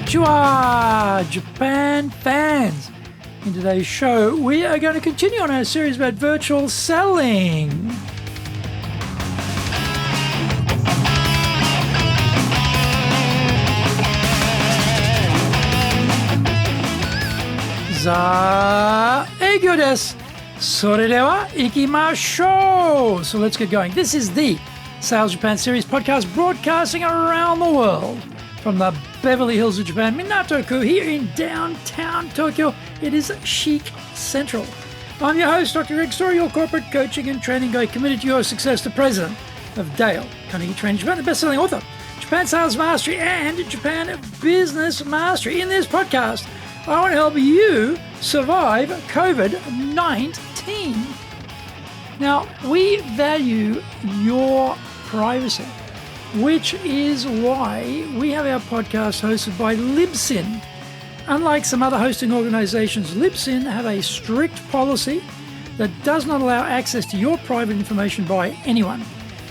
Konnichiwa, Japan fans. In today's show, we are going to continue on our series about virtual selling. Za egyo desu. それでは行きましょう. So let's get going. This is the Sales Japan Series podcast broadcasting around the world from the Beverly Hills of Japan, Minato-ku, here in downtown Tokyo. It is chic central. I'm your host, Dr. Greg Story, your corporate coaching and training guide committed to your success, the president of Dale Carnegie Training Japan, the best-selling author, Japan Sales Mastery and Japan Business Mastery. In this podcast, I want to help you survive COVID-19. Now, we value your privacy, which is why we have our podcast hosted by Libsyn. Unlike some other hosting organizations, Libsyn have a strict policy that does not allow access to your private information by anyone.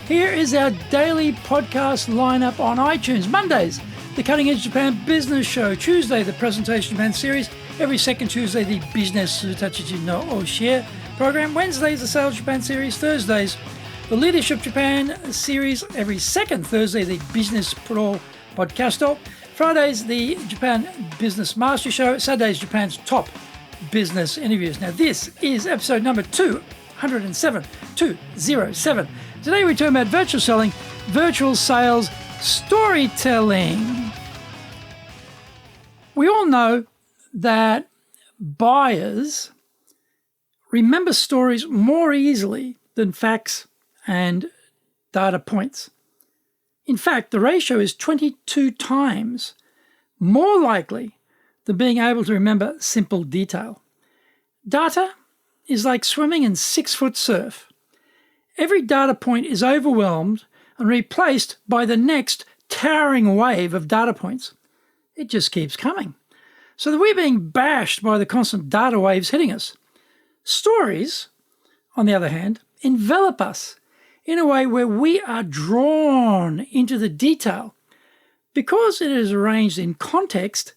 Here is our daily podcast lineup on iTunes. Mondays, the Cutting Edge Japan Business Show. Tuesday, the Presentation Japan Series. Every second Tuesday, the Business Tachichi no Oshie program. Wednesdays, the Sales Japan Series. Thursdays, the Leadership Japan Series. Every second Thursday, the Business Pro Podcasto. Fridays, the Japan Business Mastery Show. Saturdays, Japan's top business interviews. Now, this is episode number 207. Today, we talk about virtual selling, virtual sales, storytelling. We all know that buyers remember stories more easily than facts and data points. In fact, the ratio is 22 times more likely than being able to remember simple detail. Data is like swimming in 6-foot surf. Every data point is overwhelmed and replaced by the next towering wave of data points. It just keeps coming. So that we're being bashed by the constant data waves hitting us. Stories, on the other hand, envelop us in a way where we are drawn into the detail. Because it is arranged in context,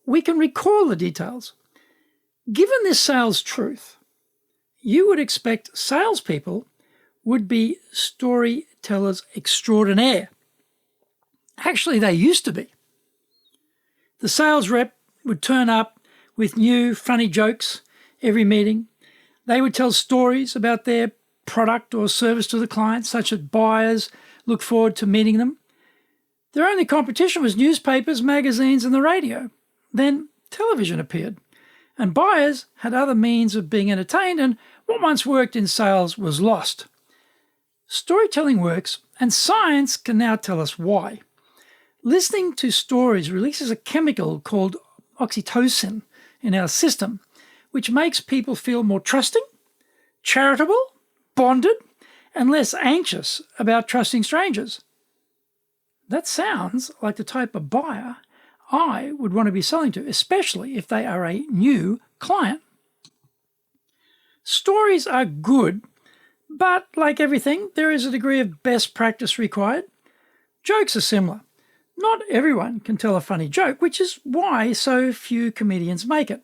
we can recall the details. Given this sales truth, you would expect salespeople would be storytellers extraordinaire. Actually, they used to be. The sales rep would turn up with new funny jokes every meeting. They would tell stories about their product or service to the client, such that buyers look forward to meeting them. Their only competition was newspapers, magazines, and the radio. Then television appeared, and buyers had other means of being entertained, and what once worked in sales was lost. Storytelling works, and science can now tell us why. Listening to stories releases a chemical called oxytocin in our system, which makes people feel more trusting, charitable, bonded, and less anxious about trusting strangers. That sounds like the type of buyer I would want to be selling to, especially if they are a new client. Stories are good, but like everything, there is a degree of best practice required. Jokes are similar. Not everyone can tell a funny joke, which is why so few comedians make it.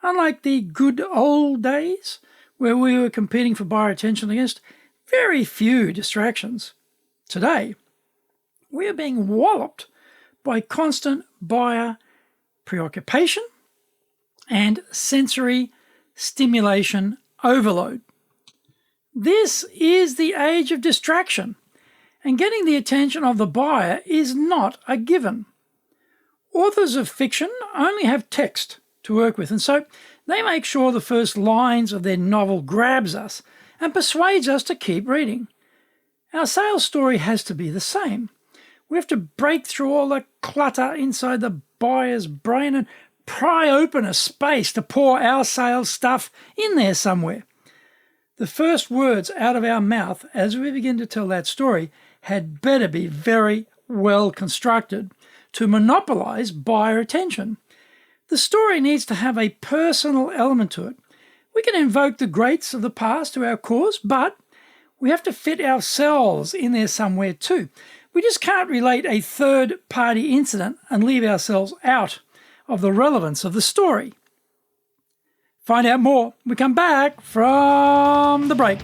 Unlike the good old days, where we were competing for buyer attention against very few distractions, today we are being walloped by constant buyer preoccupation and sensory stimulation overload. This is the age of distraction, and getting the attention of the buyer is not a given. Authors of fiction only have text to work with, and so they make sure the first lines of their novel grabs us and persuades us to keep reading. Our sales story has to be the same. We have to break through all the clutter inside the buyer's brain and pry open a space to pour our sales stuff in there somewhere. The first words out of our mouth as we begin to tell that story had better be very well constructed to monopolize buyer attention. The story needs to have a personal element to it. We can invoke the greats of the past to our cause, but we have to fit ourselves in there somewhere too. We just can't relate a third-party incident and leave ourselves out of the relevance of the story. Find out more when we come back from the break.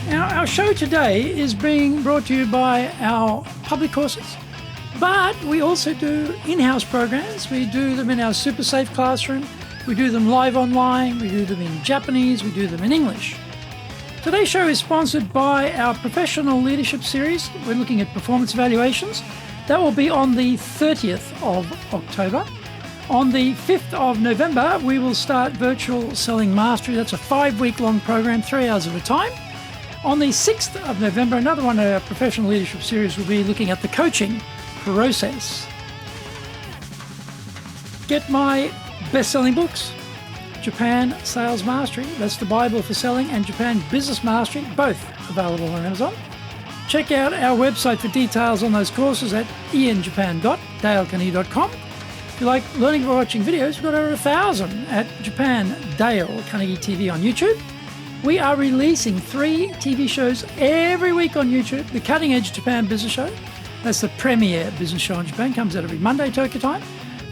Now, our show today is being brought to you by our public courses, but we also do in-house programs. We do them in our Super Safe classroom, we do them live online, we do them in Japanese, we do them in English. Today's show is sponsored by our professional leadership series. We're looking at performance evaluations. That will be on the 30th of October. On the 5th of November, we will start Virtual Selling Mastery. That's a 5-week-long program, 3 hours at a time. On the 6th of November, another one of our professional leadership series will be looking at the coaching process. Get my best-selling books, Japan Sales Mastery, that's the Bible for selling, and Japan Business Mastery, both available on Amazon. Check out our website for details on those courses at ianjapan.dalecarnegie.com. If you like learning by watching videos, we've got over 1,000 at Japan Dale Carnegie TV on YouTube. We are releasing 3 TV shows every week on YouTube. The Cutting Edge Japan Business Show, that's the premier business show in Japan, comes out every Monday, Tokyo time.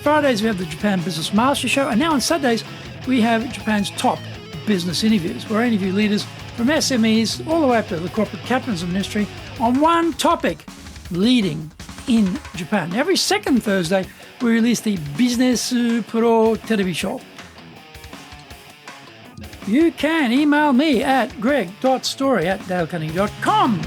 Fridays we have the Japan Business Mastery Show, and now on Saturdays we have Japan's top business interviews, where I interview leaders from SMEs all the way up to the corporate captains of ministry on one topic, leading in Japan. Every second Thursday we release the Business Pro Television Show. You can email me at greg.story@dalecarnegie.com.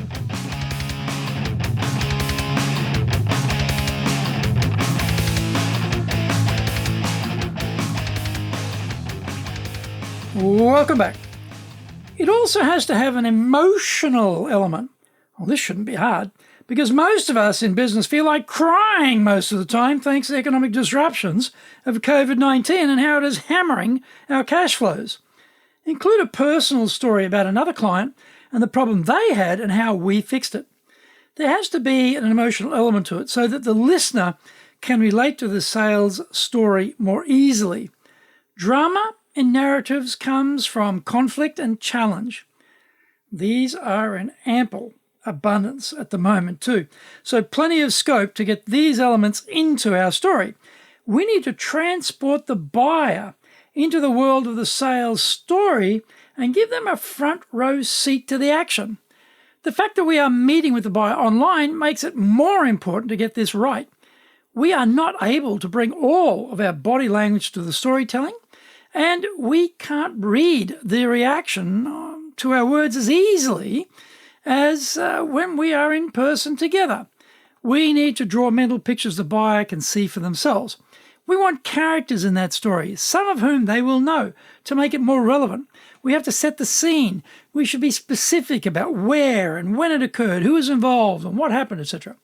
Welcome back. It also has to have an emotional element. Well, this shouldn't be hard, because most of us in business feel like crying most of the time thanks to the economic disruptions of COVID-19 and how it is hammering our cash flows. Include a personal story about another client and the problem they had and how we fixed it. There has to be an emotional element to it so that the listener can relate to the sales story more easily. Drama in narratives comes from conflict and challenge. These are in ample abundance at the moment too. So plenty of scope to get these elements into our story. We need to transport the buyer into the world of the sales story and give them a front row seat to the action. The fact that we are meeting with the buyer online makes it more important to get this right. We are not able to bring all of our body language to the storytelling, and we can't read the reaction to our words as easily as when we are in person together. We need to draw mental pictures the buyer can see for themselves. We want characters in that story, some of whom they will know, to make it more relevant. We have to set the scene. We should be specific about where and when it occurred, who was involved, and what happened, etc.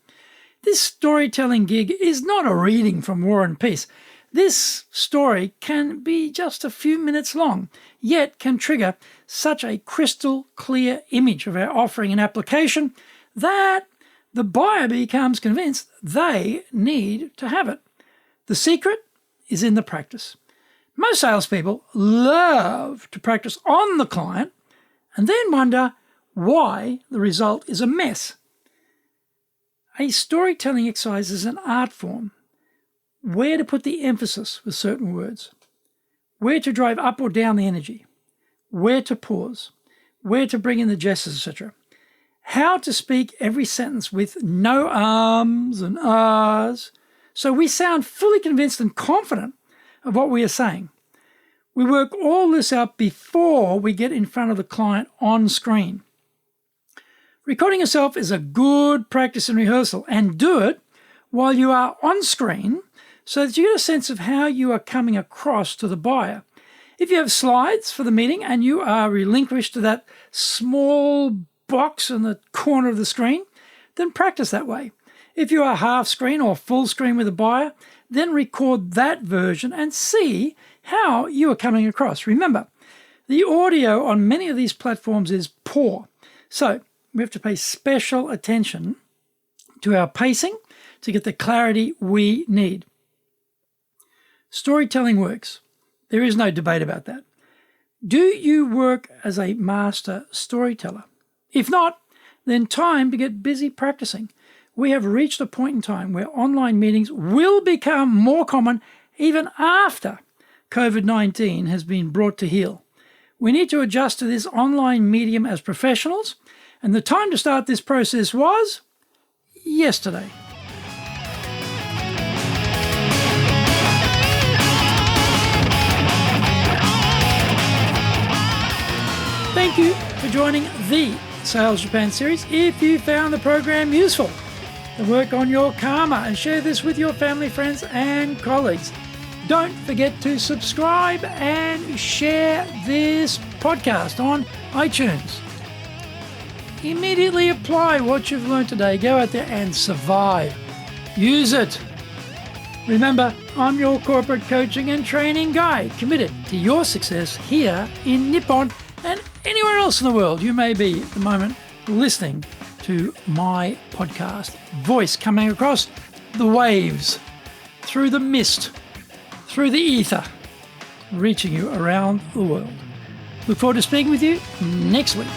This storytelling gig is not a reading from War and Peace. This story can be just a few minutes long, yet can trigger such a crystal clear image of our offering and application that the buyer becomes convinced they need to have it. The secret is in the practice. Most salespeople love to practice on the client and then wonder why the result is a mess. A storytelling exercise is an art form. Where to put the emphasis with certain words, where to drive up or down the energy, where to pause, where to bring in the gestures, etc. How to speak every sentence with no ums and ahs, so we sound fully convinced and confident of what we are saying. We work all this out before we get in front of the client on screen. Recording yourself is a good practice and rehearsal, and do it while you are on screen so that you get a sense of how you are coming across to the buyer. If you have slides for the meeting and you are relinquished to that small box in the corner of the screen, then practice that way. If you are half screen or full screen with a buyer, then record that version and see how you are coming across. Remember, the audio on many of these platforms is poor, so we have to pay special attention to our pacing to get the clarity we need. Storytelling works. There is no debate about that. Do you work as a master storyteller? If not, then time to get busy practicing. We have reached a point in time where online meetings will become more common even after COVID-19 has been brought to heel. We need to adjust to this online medium as professionals, and the time to start this process was yesterday. Thank you for joining the Sales Japan series. If you found the program useful, then work on your karma and share this with your family, friends, and colleagues. Don't forget to subscribe and share this podcast on iTunes. Immediately apply what you've learned today. Go out there and survive. Use it. Remember, I'm your corporate coaching and training guide, committed to your success here in Nippon and anywhere else in the world you may be at the moment listening to my podcast. Voice coming across the waves, through the mist, through the ether, reaching you around the world. Look forward to speaking with you next week.